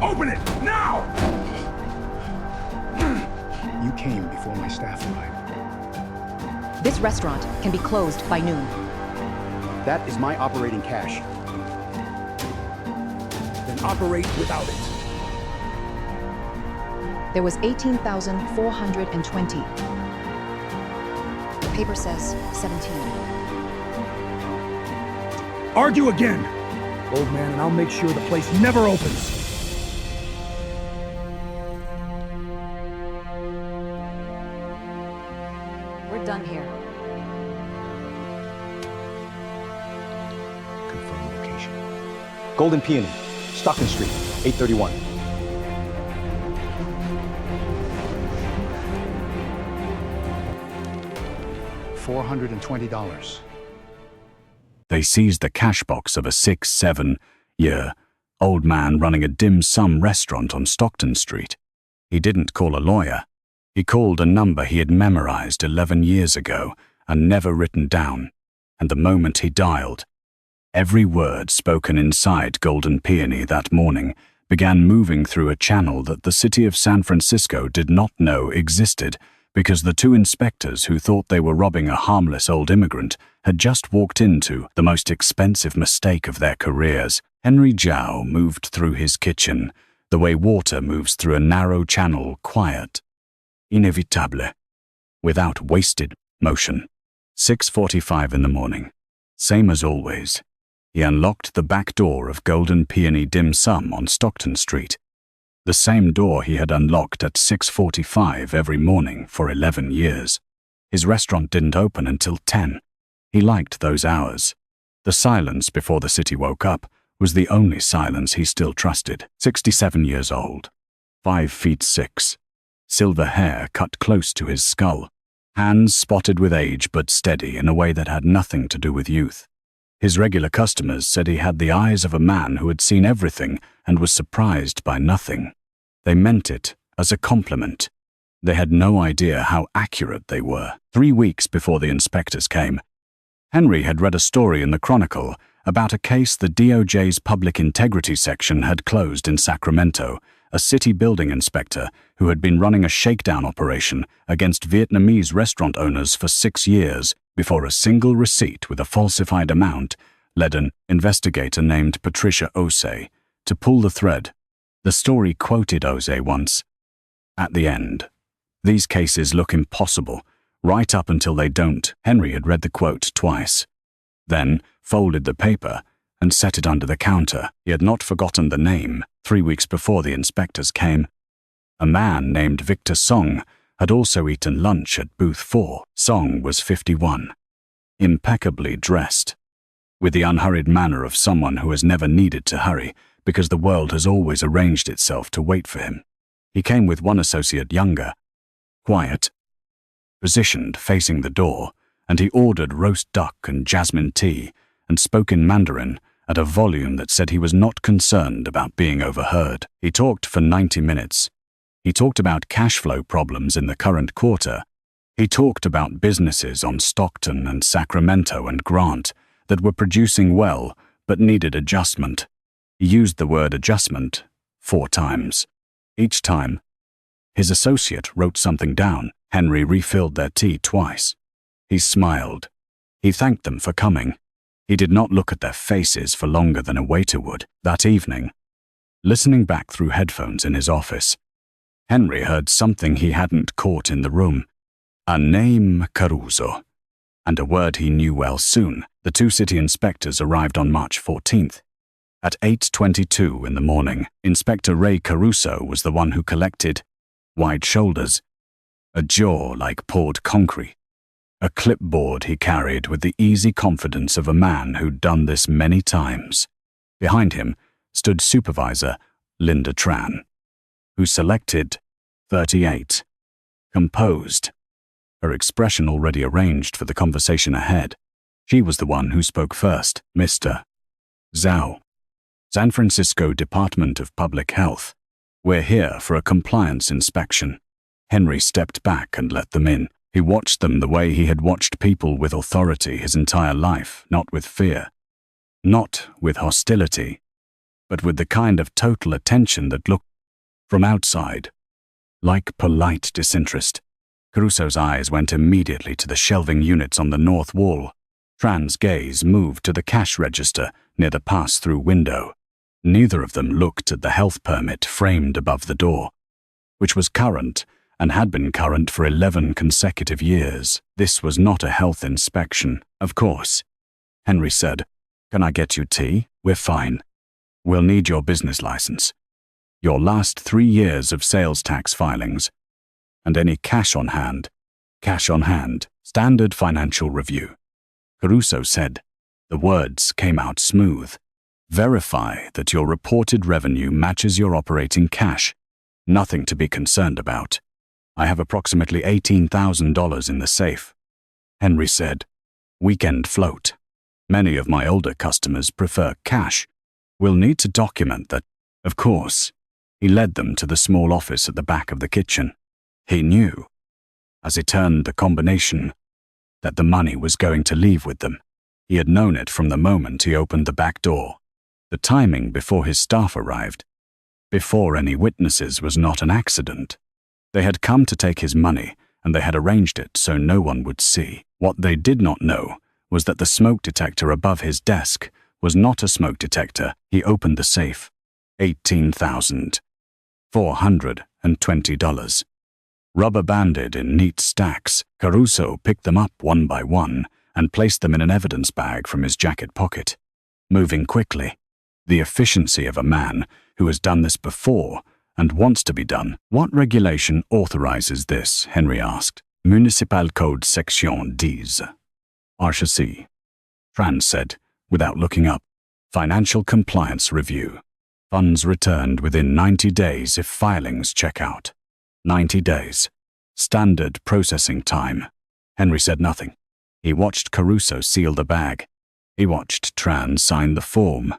Open it, now! You came before my staff arrived. This restaurant can be closed by noon. That is my operating cash. Then operate without it. There was 18,420. The paper says 17. Argue again, old man, and I'll make sure the place never opens. We're done here. Confirm location. Golden Peony, Stockton Street, 831. $420. They seized the cash box of a 6-7-year-old man running a dim sum restaurant on Stockton Street. He didn't call a lawyer. He called a number he had memorized 11 years ago and never written down, and the moment he dialed, every word spoken inside Golden Peony that morning began moving through a channel that the city of San Francisco did not know existed, because the two inspectors who thought they were robbing a harmless old immigrant had just walked into the most expensive mistake of their careers. Henry Zhao moved through his kitchen the way water moves through a narrow channel, quiet, inévitable, without wasted motion. 6:45 in the morning. Same as always. He unlocked the back door of Golden Peony Dim Sum on Stockton Street. The same door he had unlocked at 6:45 every morning for 11 years. His restaurant didn't open until 10. He liked those hours. The silence before the city woke up was the only silence he still trusted. 67 years old, 5'6", silver hair cut close to his skull, hands spotted with age but steady in a way that had nothing to do with youth. His regular customers said he had the eyes of a man who had seen everything and was surprised by nothing. They meant it as a compliment. They had no idea how accurate they were. 3 weeks before the inspectors came, Henry had read a story in the Chronicle about a case the DOJ's Public Integrity Section had closed in Sacramento, a city building inspector who had been running a shakedown operation against Vietnamese restaurant owners for 6 years before a single receipt with a falsified amount led an investigator named Patricia Osei to pull the thread. The story quoted Osei once. At the end, "These cases look impossible, right up until they don't." Henry had read the quote twice, then folded the paper and set it under the counter. He had not forgotten the name. 3 weeks before the inspectors came, a man named Victor Song had also eaten lunch at booth 4. Song was 51, impeccably dressed, with the unhurried manner of someone who has never needed to hurry because the world has always arranged itself to wait for him. He came with one associate younger, quiet, positioned facing the door, and he ordered roast duck and jasmine tea and spoke in Mandarin at a volume that said he was not concerned about being overheard. He talked for 90 minutes. He talked about cash flow problems in the current quarter. He talked about businesses on Stockton and Sacramento and Grant that were producing well but needed adjustment. He used the word adjustment 4 times. Each time, his associate wrote something down. Henry refilled their tea twice. He smiled. He thanked them for coming. He did not look at their faces for longer than a waiter would. That evening, listening back through headphones in his office, Henry heard something he hadn't caught in the room. A name, Caruso, and a word he knew well soon. The 2 city inspectors arrived on March 14th. At 8:22 in the morning, Inspector Ray Caruso was the one who collected wide shoulders, a jaw like poured concrete, a clipboard he carried with the easy confidence of a man who'd done this many times. Behind him stood Supervisor Linda Tran, who selected 38, composed, her expression already arranged for the conversation ahead. She was the one who spoke first. "Mr. Zhao, San Francisco Department of Public Health. We're here for a compliance inspection." Henry stepped back and let them in. He watched them the way he had watched people with authority his entire life, not with fear, not with hostility, but with the kind of total attention that looked from outside like polite disinterest. Caruso's eyes went immediately to the shelving units on the north wall. Tran's gaze moved to the cash register near the pass-through window. Neither of them looked at the health permit framed above the door, which was current and had been current for 11 consecutive years. This was not a health inspection, of course. Henry said, "Can I get you tea? We're fine. We'll need your business license, your last 3 years of sales tax filings, and any cash on hand. Cash on hand. Standard financial review." Caruso said. The words came out smooth. "Verify that your reported revenue matches your operating cash. Nothing to be concerned about. I have approximately $18,000 in the safe." Henry said, "Weekend float. Many of my older customers prefer cash. We'll need to document that, of course." He led them to the small office at the back of the kitchen. He knew, as he turned the combination, that the money was going to leave with them. He had known it from the moment he opened the back door. The timing before his staff arrived, before any witnesses, was not an accident. They had come to take his money, and they had arranged it so no one would see. What they did not know was that the smoke detector above his desk was not a smoke detector. He opened the safe. $18,420. Rubber-banded in neat stacks, Caruso picked them up one by one and placed them in an evidence bag from his jacket pocket, moving quickly. The efficiency of a man who has done this before and wants to be done. "What regulation authorizes this?" Henry asked. "Municipal Code Section 10. RCC. Tran said, without looking up. "Financial compliance review. Funds returned within 90 days if filings check out." 90 days. Standard processing time. Henry said nothing. He watched Caruso seal the bag. He watched Tran sign the form.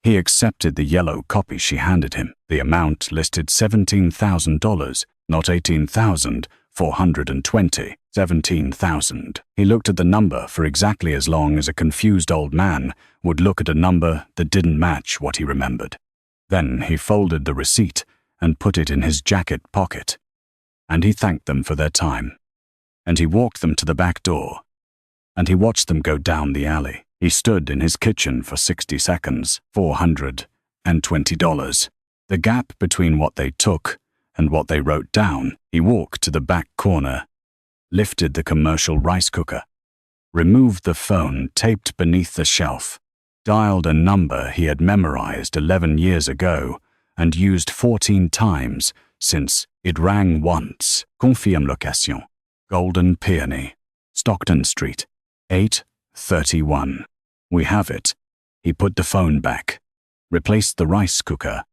He accepted the yellow copy she handed him. The amount listed $17,000, not $18,420. 17,000. He looked at the number for exactly as long as a confused old man would look at a number that didn't match what he remembered. Then he folded the receipt and put it in his jacket pocket. And he thanked them for their time. And he walked them to the back door. And he watched them go down the alley. He stood in his kitchen for 60 seconds. $420. The gap between what they took and what they wrote down. He walked to the back corner, lifted the commercial rice cooker, removed the phone taped beneath the shelf, dialed a number he had memorized 11 years ago and used 14 times since it rang once. Confirme location. Golden Peony, Stockton Street, 8:31. "We have it." He put the phone back, replaced the rice cooker,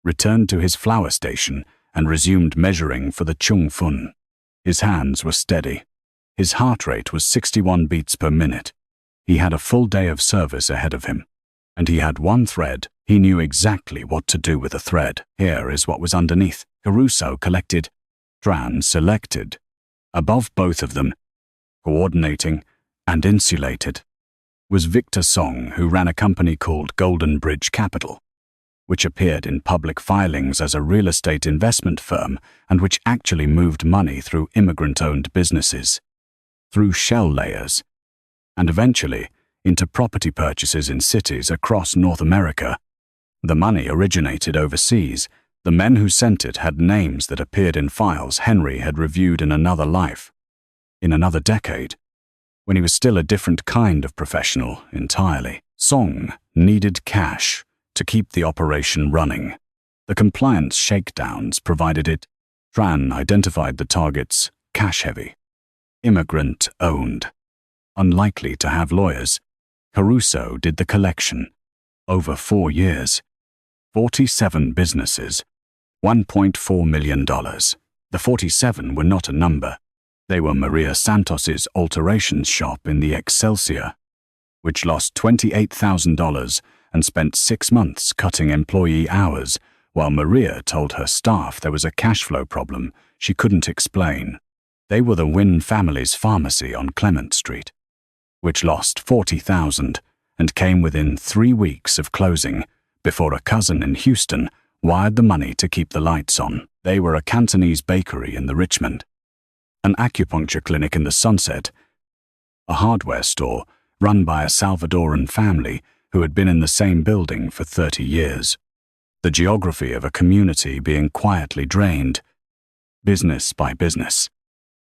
returned to his flour station, and resumed measuring for the Chung Fun. His hands were steady. His heart rate was 61 beats per minute. He had a full day of service ahead of him. And he had one thread. He knew exactly what to do with the thread. Here is what was underneath. Caruso collected. Tran selected. Above both of them, coordinating and insulated, was Victor Song, who ran a company called Golden Bridge Capital, which appeared in public filings as a real estate investment firm and which actually moved money through immigrant-owned businesses, through shell layers, and eventually into property purchases in cities across North America. The money originated overseas. The men who sent it had names that appeared in files Henry had reviewed in another life, in another decade, when he was still a different kind of professional entirely. Song needed cash to keep the operation running. The compliance shakedowns provided it. Tran identified the targets cash-heavy, immigrant-owned, unlikely to have lawyers. Caruso did the collection. Over 4 years, 47 businesses, $1.4 million. The 47 were not a number. They were Maria Santos's alterations shop in the Excelsior, which lost $28,000 and spent 6 months cutting employee hours, while Maria told her staff there was a cash flow problem she couldn't explain. They were the Wynn family's pharmacy on Clement Street, which lost $40,000 and came within 3 weeks of closing before a cousin in Houston wired the money to keep the lights on. They were a Cantonese bakery in the Richmond, an acupuncture clinic in the Sunset, a hardware store run by a Salvadoran family who had been in the same building for 30 years. The geography of a community being quietly drained, business by business,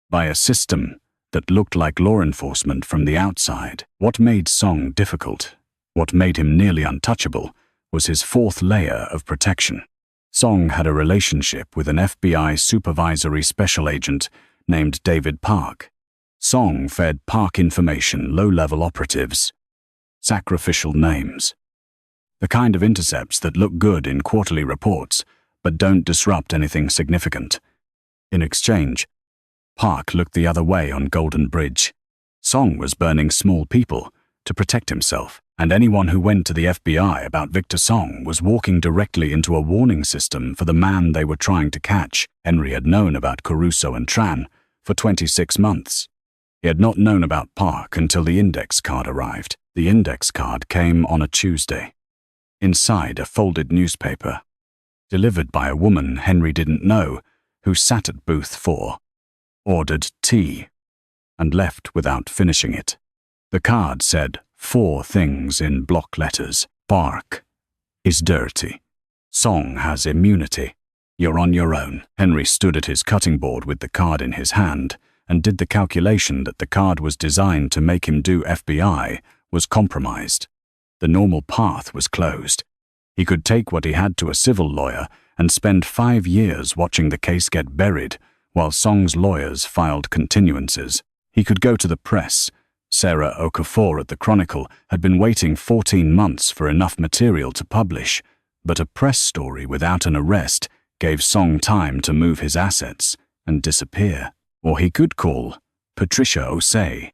by a system that looked like law enforcement from the outside. What made Song difficult, what made him nearly untouchable, was his fourth layer of protection. Song had a relationship with an FBI supervisory special agent named David Park. Song fed Park information low-level operatives, sacrificial names, the kind of intercepts that look good in quarterly reports but don't disrupt anything significant. In exchange, Park looked the other way on Golden Bridge. Song was burning small people to protect himself, and anyone who went to the FBI about Victor Song was walking directly into a warning system for the man they were trying to catch. Henry had known about Caruso and Tran for 26 months. He had not known about Park until the index card arrived. The index card came on a Tuesday. Inside a folded newspaper, delivered by a woman Henry didn't know, who sat at booth 4, ordered tea, and left without finishing it. The card said 4 things in block letters. Park is dirty. Song has immunity. You're on your own. Henry stood at his cutting board with the card in his hand and did the calculation that the card was designed to make him do FBI was compromised. The normal path was closed. He could take what he had to a civil lawyer and spend 5 years watching the case get buried while Song's lawyers filed continuances. He could go to the press. Sarah Okafor at the Chronicle had been waiting 14 months for enough material to publish, but a press story without an arrest gave Song time to move his assets and disappear. Or he could call Patricia Osei,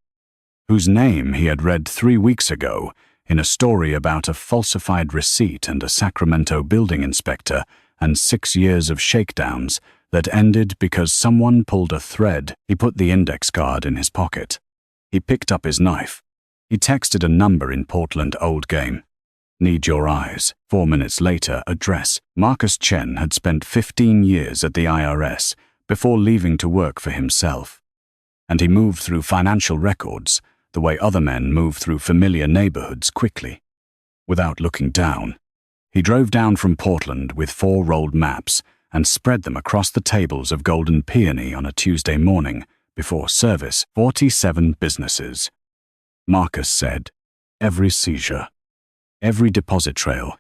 whose name he had read 3 weeks ago in a story about a falsified receipt and a Sacramento building inspector and 6 years of shakedowns that ended because someone pulled a thread. He put the index card in his pocket. He picked up his knife. He texted a number in Portland Old Game. Need your eyes. 4 minutes later, address. Marcus Chen had spent 15 years at the IRS before leaving to work for himself. And he moved through financial records the way other men move through familiar neighborhoods quickly, without looking down. He drove down from Portland with 4 rolled maps and spread them across the tables of Golden Peony on a Tuesday morning before service. 47 businesses. Marcus said, every seizure, every deposit trail,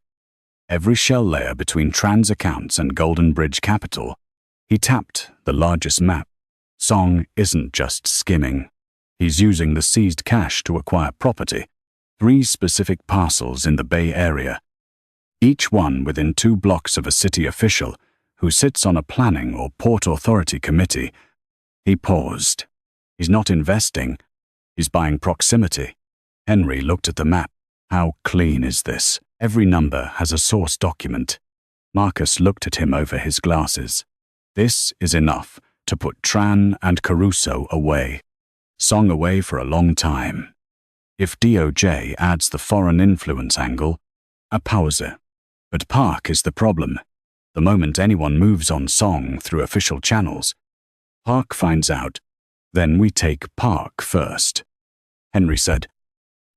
every shell layer between Tran's accounts and Golden Bridge Capital. He tapped the largest map. Song isn't just skimming. He's using the seized cash to acquire property. 3 specific parcels in the Bay Area, each one within 2 blocks of a city official who sits on a planning or port authority committee. He paused. He's not investing. He's buying proximity. Henry looked at the map. How clean is this? Every number has a source document. Marcus looked at him over his glasses. This is enough to put Tran and Caruso away. Song away for a long time. If DOJ adds the foreign influence angle, a pause. But Park is the problem. The moment anyone moves on Song through official channels, Park finds out. Then we take Park first. Henry said,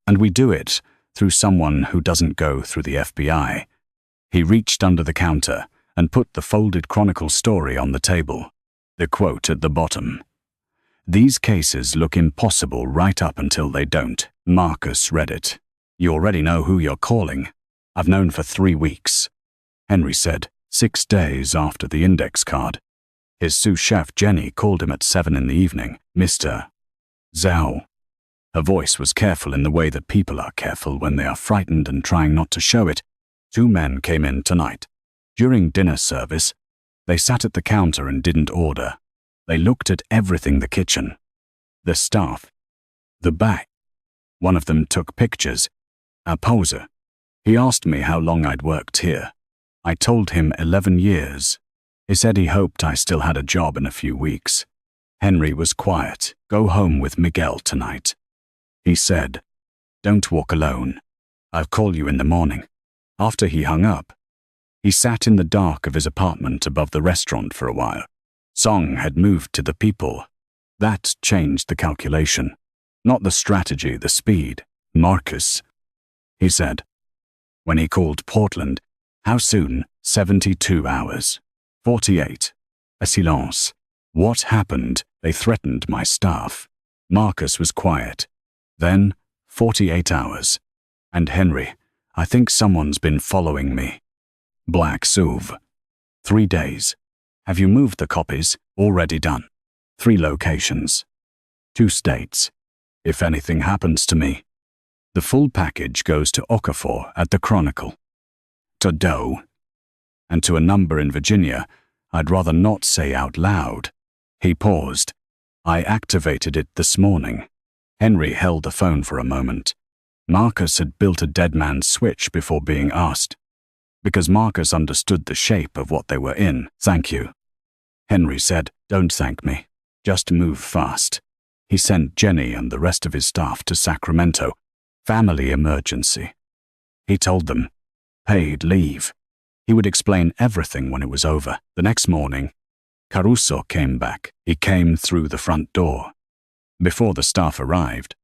and we do it through someone who doesn't go through the FBI. He reached under the counter and put the folded Chronicle story on the table. The quote at the bottom. These cases look impossible right up until they don't. Marcus read it. You already know who you're calling. I've known for 3 weeks. Henry said, 6 days after the index card. His sous chef Jenny called him at 7 in the evening. Mr. Zhao. Her voice was careful in the way that people are careful when they are frightened and trying not to show it. 2 men came in tonight. During dinner service, they sat at the counter and didn't order. They looked at everything: the kitchen, the staff, the back. One of them took pictures. A poser. He asked me how long I'd worked here. I told him 11 years. He said he hoped I still had a job in a few weeks. Henry was quiet. Go home with Miguel tonight. He said, don't walk alone. I'll call you in the morning. After he hung up, he sat in the dark of his apartment above the restaurant for a while. Song had moved to the people. That changed the calculation. Not the strategy, the speed. Marcus, he said. When he called Portland, how soon? 72 hours. 48. A silence. What happened? They threatened my staff. Marcus was quiet. Then, 48 hours. And Henry, I think someone's been following me. Black Suv. 3 days. Have you moved the copies? Already done. 3 locations. 2 states. If anything happens to me, the full package goes to Okafor at the Chronicle. To Doe. And to a number in Virginia, I'd rather not say out loud. He paused. I activated it this morning. Henry held the phone for a moment. Marcus had built a dead man's switch before being asked. Because Marcus understood the shape of what they were in. Thank you. Henry said, don't thank me. Just move fast. He sent Jenny and the rest of his staff to Sacramento. Family emergency. He told them. Paid leave. He would explain everything when it was over. The next morning, Caruso came back. He came through the front door, before the staff arrived,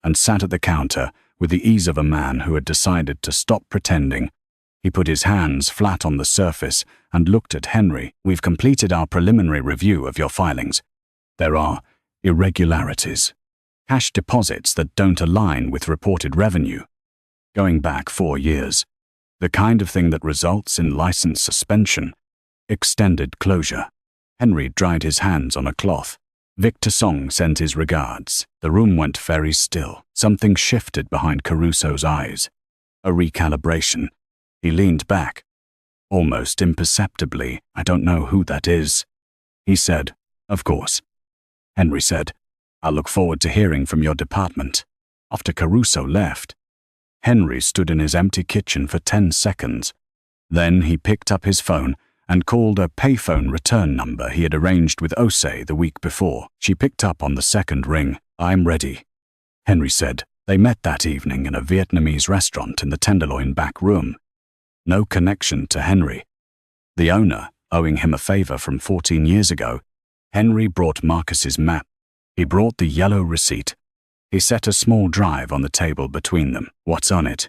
and sat at the counter with the ease of a man who had decided to stop pretending. He put his hands flat on the surface and looked at Henry. We've completed our preliminary review of your filings. There are irregularities. Cash deposits that don't align with reported revenue. Going back 4 years. The kind of thing that results in license suspension. Extended closure. Henry dried his hands on a cloth. Victor Song sent his regards. The room went very still. Something shifted behind Caruso's eyes. A recalibration. He leaned back. Almost imperceptibly. I don't know who that is. He said, of course. Henry said, I'll look forward to hearing from your department. After Caruso left, Henry stood in his empty kitchen for 10 seconds. Then he picked up his phone and called a payphone return number he had arranged with Osei the week before. She picked up on the second ring. I'm ready, Henry said. They met that evening in a Vietnamese restaurant in the Tenderloin back room. No connection to Henry. The owner, owing him a favor from 14 years ago, Henry brought Marcus's map. He brought the yellow receipt. He set a small drive on the table between them. What's on it?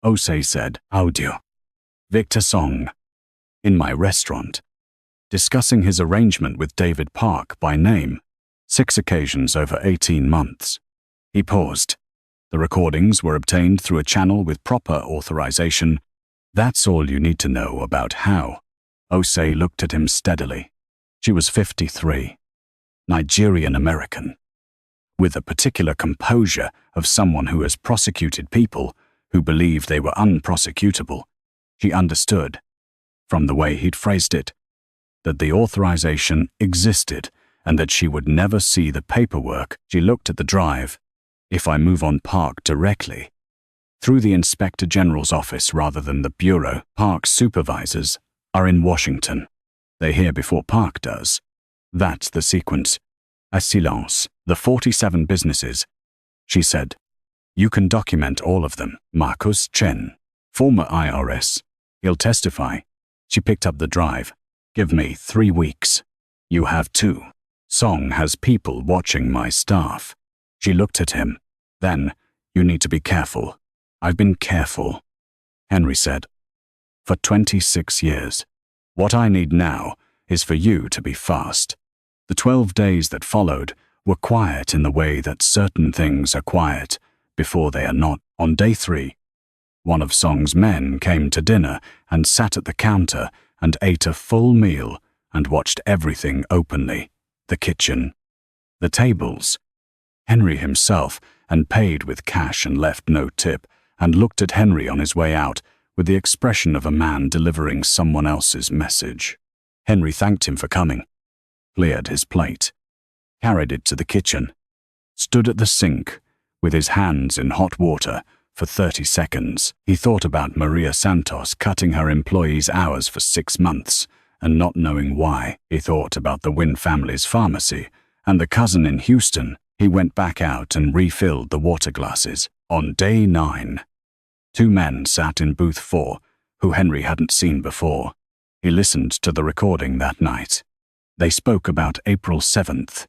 Osei said, audio. Victor Song. In my restaurant. Discussing his arrangement with David Park by name. 6 occasions over 18 months. He paused. The recordings were obtained through a channel with proper authorization. That's all you need to know about how. Osei looked at him steadily. She was 53. Nigerian-American. With a particular composure of someone who has prosecuted people who believed they were unprosecutable. She understood, from the way he'd phrased it, that the authorization existed and that she would never see the paperwork. She looked at the drive. If I move on Park directly, through the Inspector General's office rather than the Bureau, Park's supervisors are in Washington. They're here before Park does. That's the sequence. A silence. The 47 businesses, she said. You can document all of them. Marcus Chen, former IRS. He'll testify. She picked up the drive. Give me 3 weeks. You have 2. Song has people watching my staff. She looked at him. Then, you need to be careful. I've been careful, Henry said. For 26 years. What I need now is for you to be fast. The 12 days that followed were quiet in the way that certain things are quiet before they are not. On day 3, one of Song's men came to dinner and sat at the counter and ate a full meal and watched everything openly. The kitchen, the tables, Henry himself, and paid with cash and left no tip, and looked at Henry on his way out with the expression of a man delivering someone else's message. Henry thanked him for coming, cleared his plate, carried it to the kitchen, stood at the sink with his hands in hot water for 30 seconds. He thought about Maria Santos cutting her employees' hours for 6 months and not knowing why. He thought about the Wynn family's pharmacy and the cousin in Houston. He went back out and refilled the water glasses. On day 9, Two men sat in booth 4, who Henry hadn't seen before. He listened to the recording that night. They spoke about April 7th.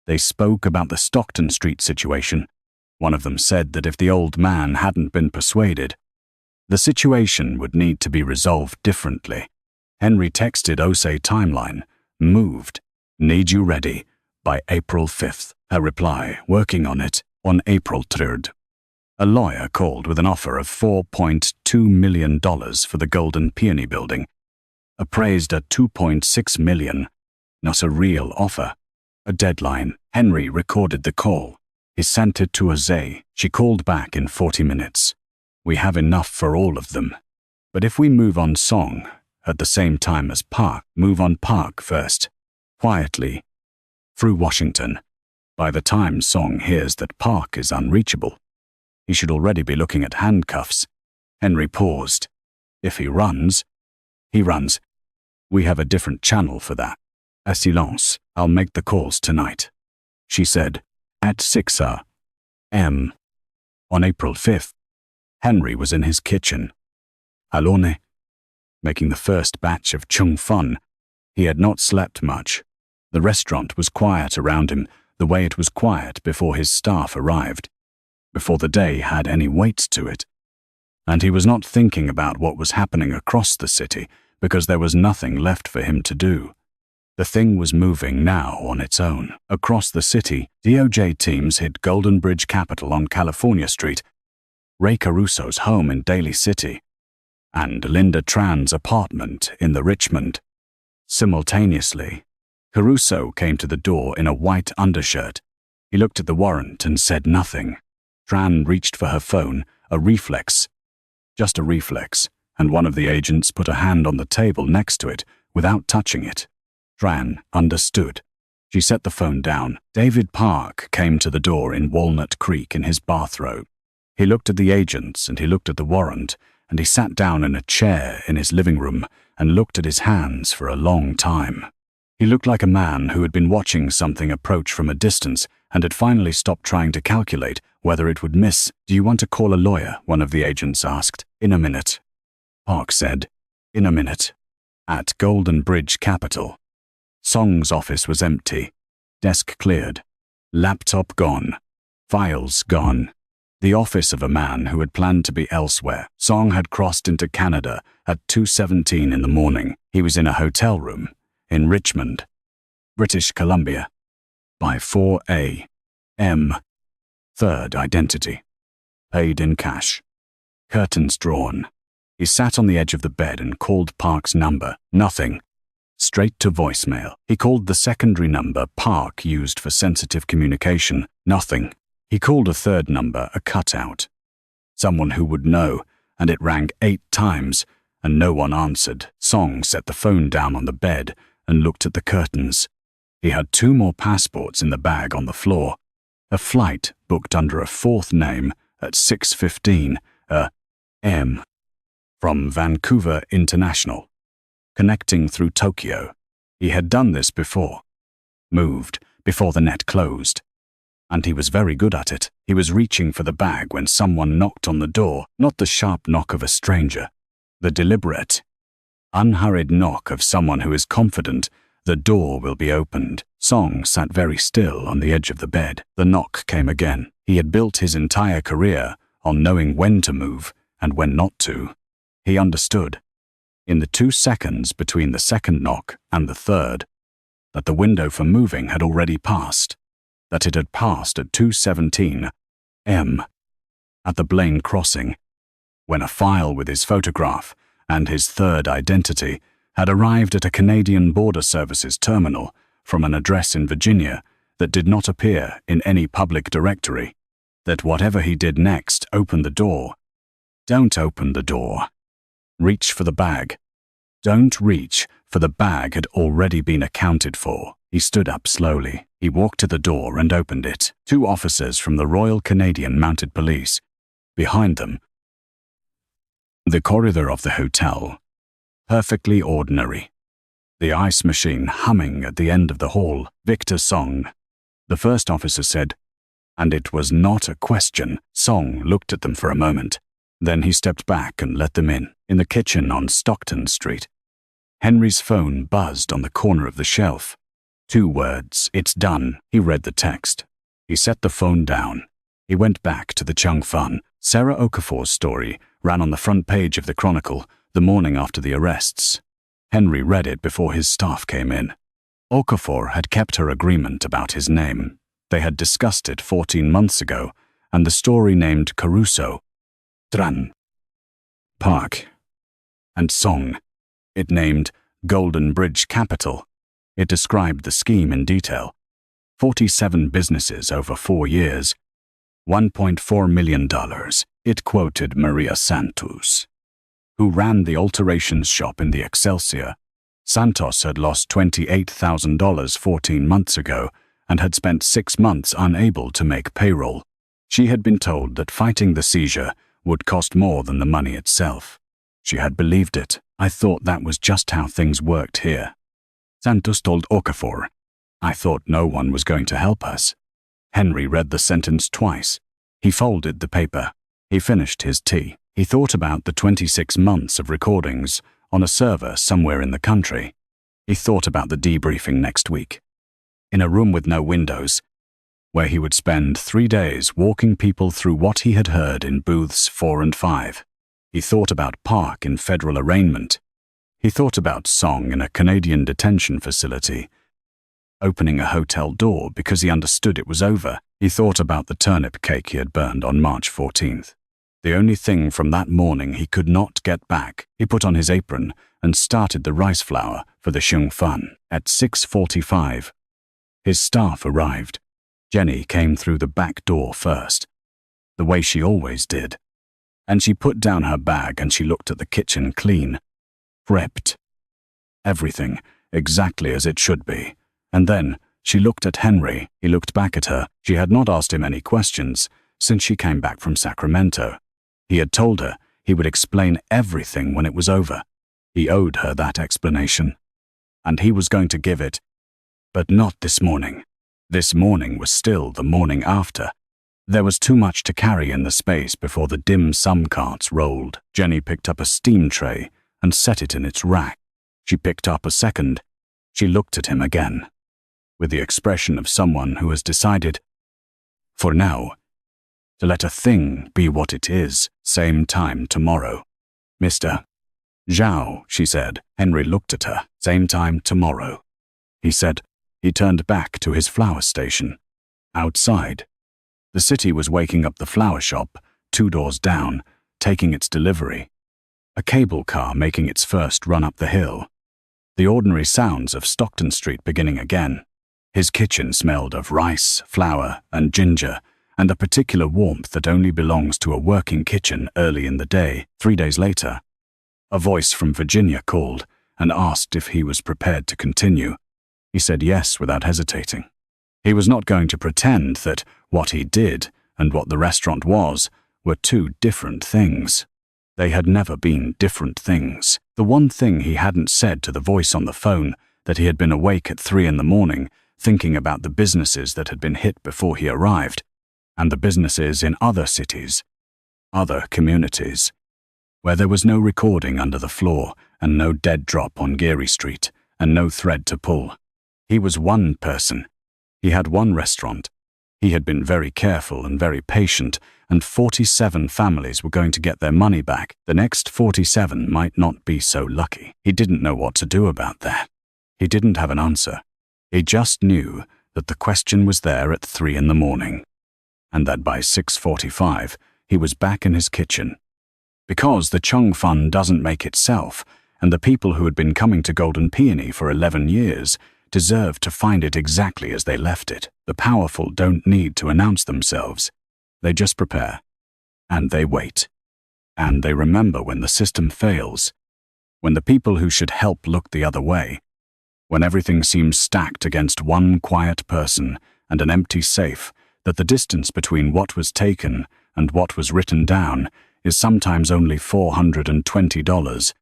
They spoke about the Stockton Street situation. One of them said that if the old man hadn't been persuaded, the situation would need to be resolved differently. Henry texted Osei timeline, moved, need you ready, by April 5th. Her reply, working on it, on April 3rd. A lawyer called with an offer of $4.2 million for the Golden Peony building, appraised at $2.6 million. Not a real offer. A deadline. Henry recorded the call. He sent it to Osei. She called back in 40 minutes. We have enough for all of them. But if we move on Song, at the same time as Park, move on Park first, quietly, through Washington. By the time Song hears that Park is unreachable, he should already be looking at handcuffs. Henry paused. If he runs, he runs. We have a different channel for that. A silence. I'll make the calls tonight, she said, at 6 a.m. On April 5th, Henry was in his kitchen, alone, making the first batch of chung fun. He had not slept much. The restaurant was quiet around him, the way it was quiet before his staff arrived, before the day had any weight to it. And he was not thinking about what was happening across the city, because there was nothing left for him to do. The thing was moving now on its own. Across the city, DOJ teams hit Golden Bridge Capital on California Street, Ray Caruso's home in Daly City, and Linda Tran's apartment in the Richmond. Simultaneously, Caruso came to the door in a white undershirt. He looked at the warrant and said nothing. Tran reached for her phone, a reflex. Just a reflex, and one of the agents put a hand on the table next to it without touching it. Tran understood. She set the phone down. David Park came to the door in Walnut Creek in his bathrobe. He looked at the agents and he looked at the warrant, and he sat down in a chair in his living room and looked at his hands for a long time. He looked like a man who had been watching something approach from a distance and had finally stopped trying to calculate whether it would miss. Do you want to call a lawyer? One of the agents asked. In a minute. Park said. In a minute. At Golden Bridge Capital. Song's office was empty. Desk cleared. Laptop gone. Files gone. The office of a man who had planned to be elsewhere. Song had crossed into Canada at 2:17 in the morning. He was in a hotel room in Richmond, British Columbia, by 4 a.m. Third identity. Paid in cash. Curtains drawn. He sat on the edge of the bed and called Park's number. Nothing. Straight to voicemail. He called the secondary number Park used for sensitive communication. Nothing. He called a third number, a cutout. Someone who would know, and it rang 8 times, and no one answered. Song set the phone down on the bed and looked at the curtains. He had 2 more passports in the bag on the floor. A flight booked under a 4th name at 6:15 a.m. from Vancouver International, connecting through Tokyo. He had done this before. Moved before the net closed. And he was very good at it. He was reaching for the bag when someone knocked on the door, not the sharp knock of a stranger, the deliberate, unhurried knock of someone who is confident the door will be opened. Song sat very still on the edge of the bed. The knock came again. He had built his entire career on knowing when to move and when not to. He understood, in the 2 seconds between the second knock and the third, that the window for moving had already passed, that it had passed at 2:17 a.m. at the Blaine crossing, when a file with his photograph and his third identity had arrived at a Canadian Border Services terminal from an address in Virginia that did not appear in any public directory, that whatever he did next opened the door. Don't open the door. Reach for the bag. Don't reach, for the bag had already been accounted for. He stood up slowly. He walked to the door and opened it. 2 officers from the Royal Canadian Mounted Police. Behind them, the corridor of the hotel, perfectly ordinary. The ice machine humming at the end of the hall. Victor Song. The first officer said, and it was not a question. Song looked at them for a moment. Then he stepped back and let them in the kitchen on Stockton Street. Henry's phone buzzed on the corner of the shelf. 2 words, "It's done." He read the text. He set the phone down. He went back to the Chung Fun. Sarah Okafor's story ran on the front page of the Chronicle the morning after the arrests. Henry read it before his staff came in. Okafor had kept her agreement about his name. They had discussed it 14 months ago, and the story named Caruso, Tran, Park, and Song. It named Golden Bridge Capital. It described the scheme in detail. 47 businesses over 4 years, $1.4 million. It quoted Maria Santos, who ran the alterations shop in the Excelsior. Santos had lost $28,000 14 months ago and had spent 6 months unable to make payroll. She had been told that fighting the seizure would cost more than the money itself. She had believed it. "I thought that was just how things worked here," Santos told Okafor. "I thought no one was going to help us." Henry read the sentence twice. He folded the paper. He finished his tea. He thought about the 26 months of recordings on a server somewhere in the country. He thought about the debriefing next week, in a room with no windows, where he would spend 3 days walking people through what he had heard in booths 4 and 5. He thought about Park in federal arraignment. He thought about Song in a Canadian detention facility, opening a hotel door because he understood it was over. He thought about the turnip cake he had burned on March 14th. The only thing from that morning he could not get back. He put on his apron and started the rice flour for the Chung Fun. At 6:45, his staff arrived. Jenny came through the back door first, the way she always did, and she put down her bag and she looked at the kitchen clean, prepped. Everything exactly as it should be. And then she looked at Henry. He looked back at her. She had not asked him any questions since she came back from Sacramento. He had told her he would explain everything when it was over. He owed her that explanation, and he was going to give it, but not this morning. This morning was still the morning after. There was too much to carry in the space before the dim sum carts rolled. Jenny picked up a steam tray and set it in its rack. She picked up a second. She looked at him again, with the expression of someone who has decided, for now, to let a thing be what it is. Same time tomorrow. "Mr. Zhao," she said. Henry looked at her. "Same time tomorrow," he said. He turned back to his flower station. Outside, the city was waking up the flower shop, 2 doors down, taking its delivery. A cable car making its first run up the hill. The ordinary sounds of Stockton Street beginning again. His kitchen smelled of rice, flour, and ginger, and a particular warmth that only belongs to a working kitchen early in the day. 3 days later, a voice from Virginia called and asked if he was prepared to continue. He said yes without hesitating. He was not going to pretend that what he did and what the restaurant was were 2 different things. They had never been different things. The one thing he hadn't said to the voice on the phone, that he had been awake at 3 in the morning, thinking about the businesses that had been hit before he arrived, and the businesses in other cities, other communities, where there was no recording under the floor and no dead drop on Geary Street and no thread to pull. He was one person. He had one restaurant. He had been very careful and very patient, and 47 families were going to get their money back. The next 47 might not be so lucky. He didn't know what to do about that. He didn't have an answer. He just knew that the question was there at 3 in the morning, and that by 6:45 he was back in his kitchen. Because the Chung Fun doesn't make itself, and the people who had been coming to Golden Peony for 11 years deserve to find it exactly as they left it. The powerful don't need to announce themselves. They just prepare, and they wait, and they remember when the system fails, when the people who should help look the other way, when everything seems stacked against one quiet person and an empty safe, that the distance between what was taken and what was written down is sometimes only $420,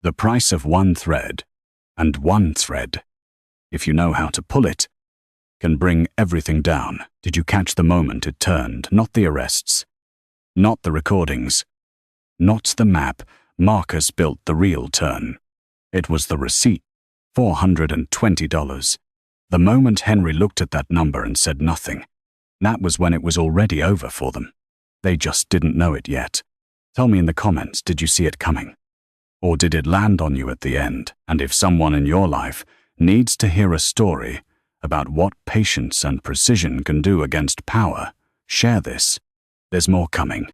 the price of one thread, and one thread, if you know how to pull it, can bring everything down. Did you catch the moment it turned? Not the arrests, not the recordings, Not the map. Marcus built the real turn. It was the receipt. $420. The moment Henry looked at that number and said nothing, that was when it was already over for them. They just didn't know it yet. Tell me in the comments, did you see it coming? Or did it land on you at the end? And if someone in your life needs to hear a story about what patience and precision can do against power, share this. There's more coming.